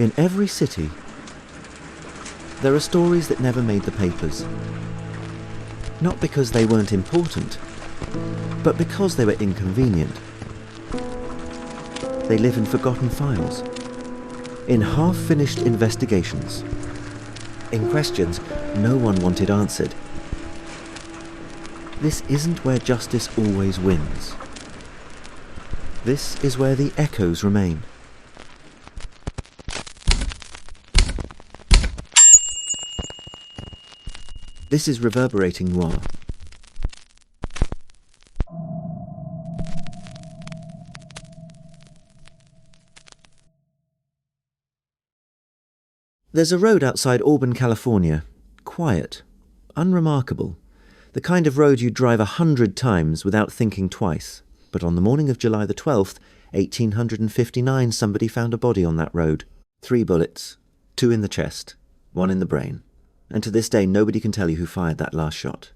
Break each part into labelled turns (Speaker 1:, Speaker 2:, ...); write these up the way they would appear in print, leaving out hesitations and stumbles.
Speaker 1: In every city, there are stories that never made the papers. Not because they weren't important, but because they were inconvenient. They live in forgotten files, in half-finished investigations, in questions no one wanted answered. This isn't where justice always wins. This is where the echoes remain. This is Reverberating Noir. There's a road outside Auburn, California. Quiet, unremarkable. The kind of road you'd drive 100 times without thinking twice. But on the morning of July the 12th, 1859, somebody found a body on that road. 3 bullets, 2 in the chest, 1 in the brain. And to this day, nobody can tell you who fired that last shot.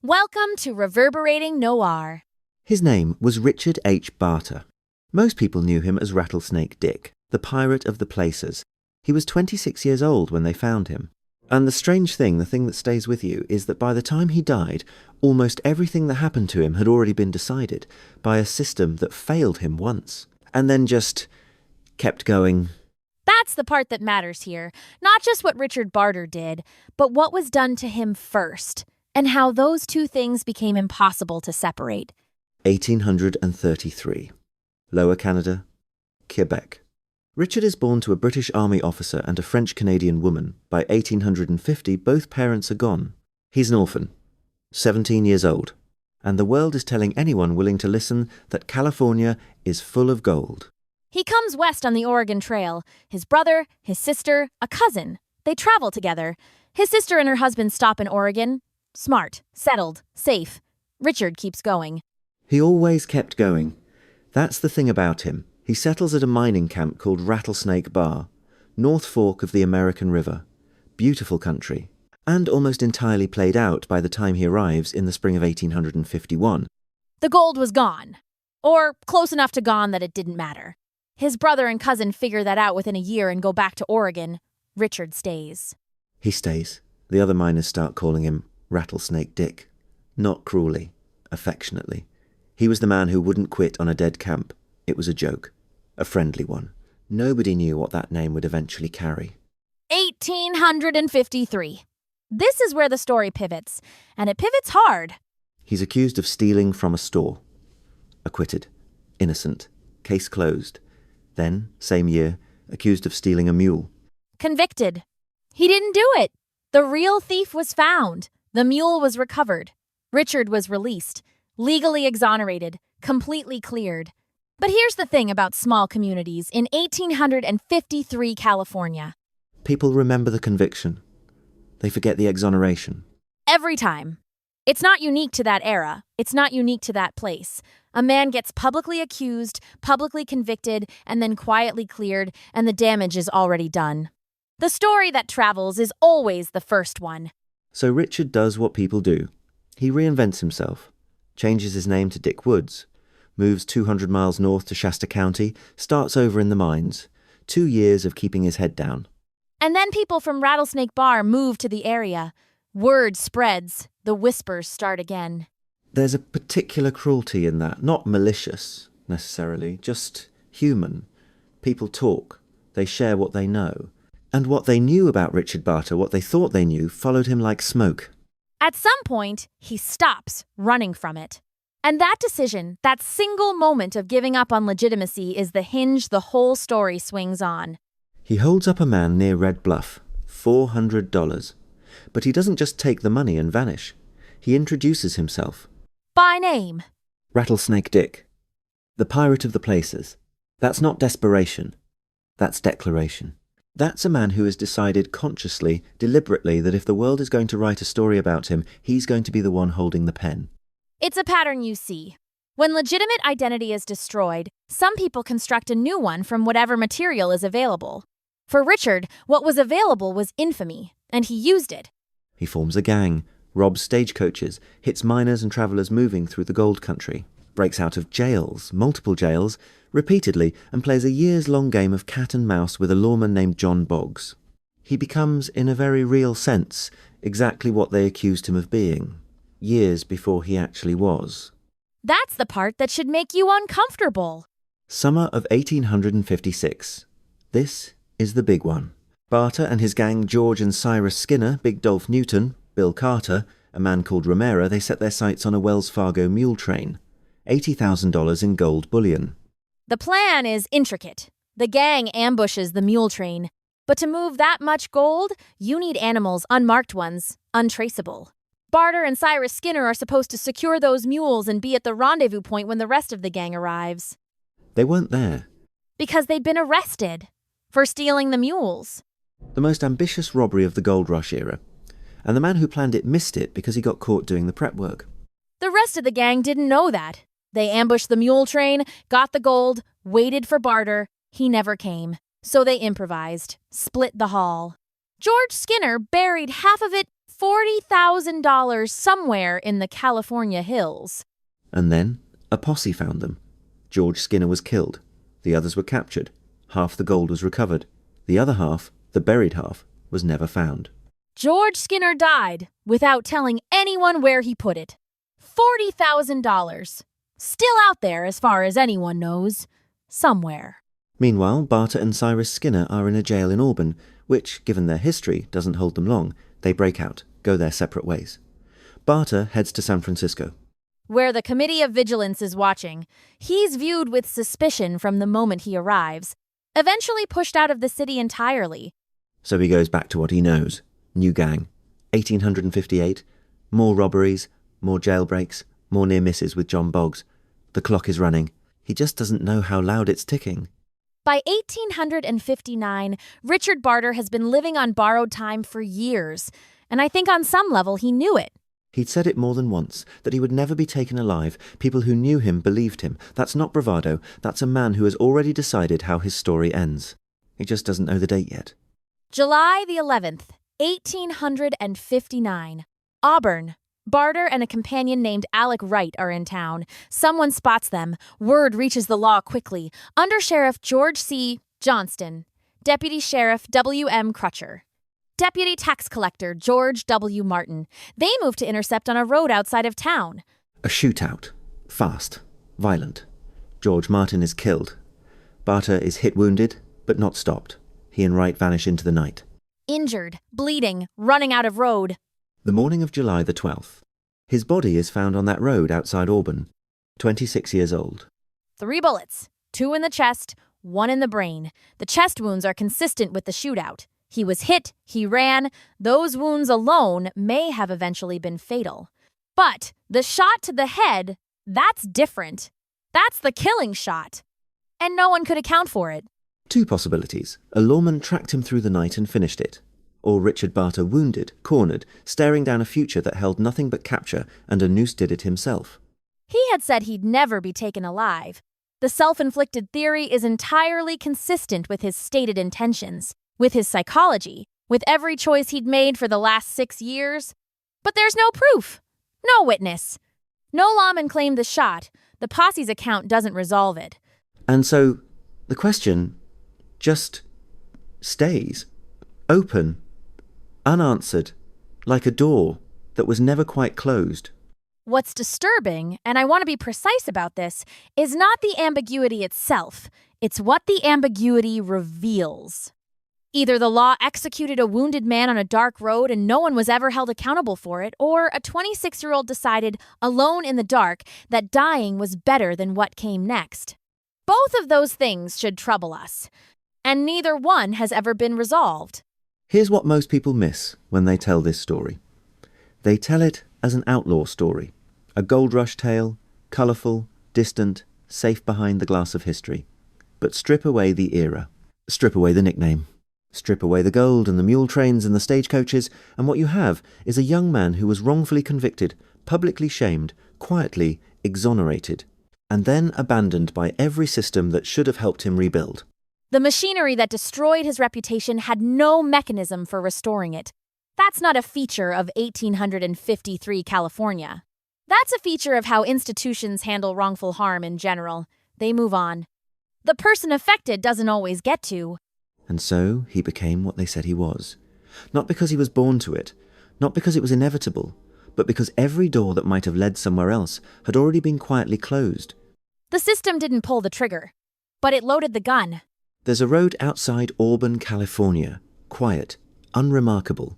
Speaker 2: Welcome to Reverberating Noir.
Speaker 1: His name was Richard H. Barter. Most people knew him as Rattlesnake Dick, the pirate of the places. He was 26 years old when they found him. And the strange thing, the thing that stays with you, is that by the time he died, almost everything that happened to him had already been decided by a system that failed him once, and then just kept going.
Speaker 2: That's the part that matters here. Not just what Richard Barter did, but what was done to him first, and how those two things became impossible to separate.
Speaker 1: 1833. Lower Canada, Quebec. Richard is born to a British Army officer and a French-Canadian woman. By 1850, both parents are gone. He's an orphan, 17 years old, and the world is telling anyone willing to listen that California is full of gold.
Speaker 2: He comes west on the Oregon Trail. His brother, his sister, a cousin. They travel together. His sister and her husband stop in Oregon. Smart, settled, safe. Richard keeps going.
Speaker 1: He always kept going. That's the thing about him. He settles at a mining camp called Rattlesnake Bar, North Fork of the American River. Beautiful country, and almost entirely played out by the time he arrives in the spring of 1851.
Speaker 2: The gold was gone. Or close enough to gone that it didn't matter. His brother and cousin figure that out within a year and go back to Oregon. Richard stays.
Speaker 1: He stays. The other miners start calling him Rattlesnake Dick. Not cruelly, affectionately. He was the man who wouldn't quit on a dead camp. It was a joke. A friendly one. Nobody knew what that name would eventually carry.
Speaker 2: 1853. This is where the story pivots, and it pivots hard.
Speaker 1: He's accused of stealing from a store. Acquitted. Innocent. Case closed. Then, same year, accused of stealing a mule.
Speaker 2: Convicted. He didn't do it. The real thief was found. The mule was recovered. Richard was released. Legally exonerated. Completely cleared. But here's the thing about small communities in 1853 California.
Speaker 1: People remember the conviction. They forget the exoneration.
Speaker 2: Every time. It's not unique to that era. It's not unique to that place. A man gets publicly accused, publicly convicted, and then quietly cleared, and the damage is already done. The story that travels is always the first one.
Speaker 1: So Richard does what people do. He reinvents himself, changes his name to Dick Woods, moves 200 miles north to Shasta County, starts over in the mines. 2 years of keeping his head down.
Speaker 2: And then people from Rattlesnake Bar move to the area. Word spreads. The whispers start again.
Speaker 1: There's a particular cruelty in that. Not malicious, necessarily, just human. People talk. They share what they know. And what they knew about Richard Barter, what they thought they knew, followed him like smoke.
Speaker 2: At some point, he stops running from it. And that decision, that single moment of giving up on legitimacy is the hinge the whole story swings on.
Speaker 1: He holds up a man near Red Bluff, $400. But he doesn't just take the money and vanish. He introduces himself.
Speaker 2: By name.
Speaker 1: Rattlesnake Dick. The pirate of the places. That's not desperation. That's declaration. That's a man who has decided consciously, deliberately, that if the world is going to write a story about him, he's going to be the one holding the pen.
Speaker 2: It's a pattern you see. When legitimate identity is destroyed, some people construct a new one from whatever material is available. For Richard, what was available was infamy, and he used it.
Speaker 1: He forms a gang, robs stagecoaches, hits miners and travellers moving through the gold country. breaks out of jails, multiple jails, repeatedly, and plays a years-long game of cat and mouse with a lawman named John Boggs. He becomes, in a very real sense, exactly what they accused him of being, years before he actually was.
Speaker 2: That's the part that should make you uncomfortable.
Speaker 1: Summer of 1856. This is the big one. Barter and his gang George and Cyrus Skinner, Big Dolph Newton, Bill Carter, a man called Romero, they set their sights on a Wells Fargo mule train. $80,000 in gold bullion.
Speaker 2: The plan is intricate. The gang ambushes the mule train. But to move that much gold, you need animals, unmarked ones, untraceable. Barter and Cyrus Skinner are supposed to secure those mules and be at the rendezvous point when the rest of the gang arrives.
Speaker 1: They weren't there.
Speaker 2: Because they'd been arrested for stealing the mules.
Speaker 1: The most ambitious robbery of the gold rush era. And the man who planned it missed it because he got caught doing the prep work.
Speaker 2: The rest of the gang didn't know that. They ambushed the mule train, got the gold, waited for Barter. He never came. So they improvised, split the haul. George Skinner buried half of it, $40,000 somewhere in the California hills.
Speaker 1: And then a posse found them. George Skinner was killed. The others were captured. Half the gold was recovered. The other half, the buried half, was never found.
Speaker 2: George Skinner died without telling anyone where he put it. $40,000. Still out there as far as anyone knows. Somewhere.
Speaker 1: Meanwhile, Barter and Cyrus Skinner are in a jail in Auburn, which, given their history, doesn't hold them long. They break out, go their separate ways. Barter heads to San Francisco,
Speaker 2: where the Committee of Vigilance is watching. He's viewed with suspicion from the moment he arrives, eventually pushed out of the city entirely.
Speaker 1: So he goes back to what he knows. New gang. 1858. More robberies, more jailbreaks, more near misses with John Boggs. The clock is running. He just doesn't know how loud it's ticking.
Speaker 2: By 1859, Richard Barter has been living on borrowed time for years, and I think on some level he knew it.
Speaker 1: He'd said it more than once, that he would never be taken alive. People who knew him believed him. That's not bravado. That's a man who has already decided how his story ends. He just doesn't know the date yet.
Speaker 2: July the 11th, 1859. Auburn. Barter and a companion named Alec Wright are in town. Someone spots them. Word reaches the law quickly. Under Sheriff George C. Johnston. Deputy Sheriff W. M. Crutcher. Deputy Tax Collector George W. Martin. They move to intercept on a road outside of town.
Speaker 1: A shootout. Fast. Violent. George Martin is killed. Barter is hit wounded, but not stopped. He and Wright vanish into the night.
Speaker 2: Injured, bleeding, running out of road.
Speaker 1: The morning of July the 12th. His body is found on that road outside Auburn. 26 years old.
Speaker 2: 3 bullets. 2 in the chest, 1 in the brain. The chest wounds are consistent with the shootout. He was hit, he ran. Those wounds alone may have eventually been fatal. But the shot to the head, that's different. That's the killing shot. And no one could account for it.
Speaker 1: 2 possibilities. A lawman tracked him through the night and finished it. Or Richard Barter wounded, cornered, staring down a future that held nothing but capture, and a noose did it himself.
Speaker 2: He had said he'd never be taken alive. The self-inflicted theory is entirely consistent with his stated intentions, with his psychology, with every choice he'd made for the last 6 years. But there's no proof. No witness. No lawman claimed the shot. The posse's account doesn't resolve it.
Speaker 1: And so, the question just stays open, unanswered, like a door that was never quite closed.
Speaker 2: What's disturbing, and I want to be precise about this, is not the ambiguity itself. It's what the ambiguity reveals. Either the law executed a wounded man on a dark road and no one was ever held accountable for it, or a 26-year-old decided, alone in the dark, that dying was better than what came next. Both of those things should trouble us, and neither one has ever been resolved.
Speaker 1: Here's what most people miss when they tell this story. They tell it as an outlaw story, a gold rush tale, colourful, distant, safe behind the glass of history. But strip away the era, strip away the nickname, strip away the gold and the mule trains and the stagecoaches, and what you have is a young man who was wrongfully convicted, publicly shamed, quietly exonerated, and then abandoned by every system that should have helped him rebuild.
Speaker 2: The machinery that destroyed his reputation had no mechanism for restoring it. That's not a feature of 1853 California. That's a feature of how institutions handle wrongful harm in general. They move on. The person affected doesn't always get to.
Speaker 1: And so he became what they said he was. Not because he was born to it, not because it was inevitable, but because every door that might have led somewhere else had already been quietly closed.
Speaker 2: The system didn't pull the trigger, but it loaded the gun.
Speaker 1: There's a road outside Auburn, California. Quiet, unremarkable.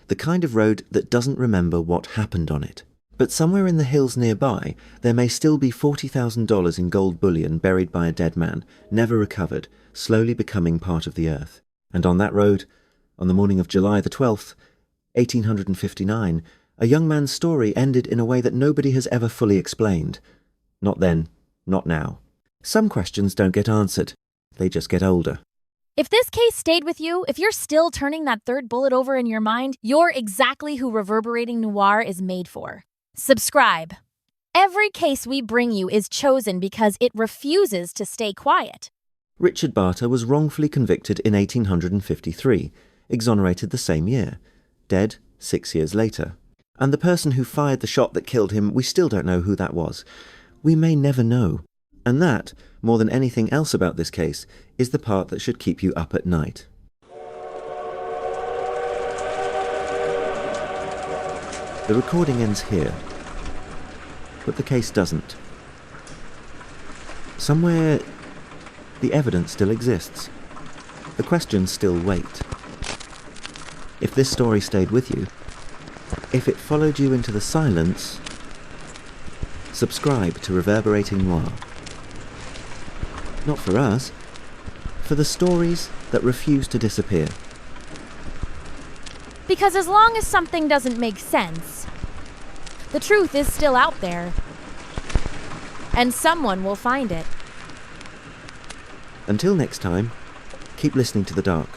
Speaker 1: The kind of road that doesn't remember what happened on it. But somewhere in the hills nearby, there may still be $40,000 in gold bullion buried by a dead man, never recovered, slowly becoming part of the earth. And on that road, on the morning of July the 12th, 1859, a young man's story ended in a way that nobody has ever fully explained. Not then, not now. Some questions don't get answered. They just get older.
Speaker 2: If this case stayed with you, if you're still turning that third bullet over in your mind, you're exactly who Reverberating Noir is made for. Subscribe. Every case we bring you is chosen because it refuses to stay quiet.
Speaker 1: Richard Barter was wrongfully convicted in 1853, exonerated the same year, dead 6 years later. And the person who fired the shot that killed him, we still don't know who that was. We may never know. And that, more than anything else about this case, is the part that should keep you up at night. The recording ends here, but the case doesn't. Somewhere, the evidence still exists. The questions still wait. If this story stayed with you, if it followed you into the silence, subscribe to Reverberating Noir. Not for us, for the stories that refuse to disappear.
Speaker 2: Because as long as something doesn't make sense, the truth is still out there. And someone will find it.
Speaker 1: Until next time, keep listening to the dark.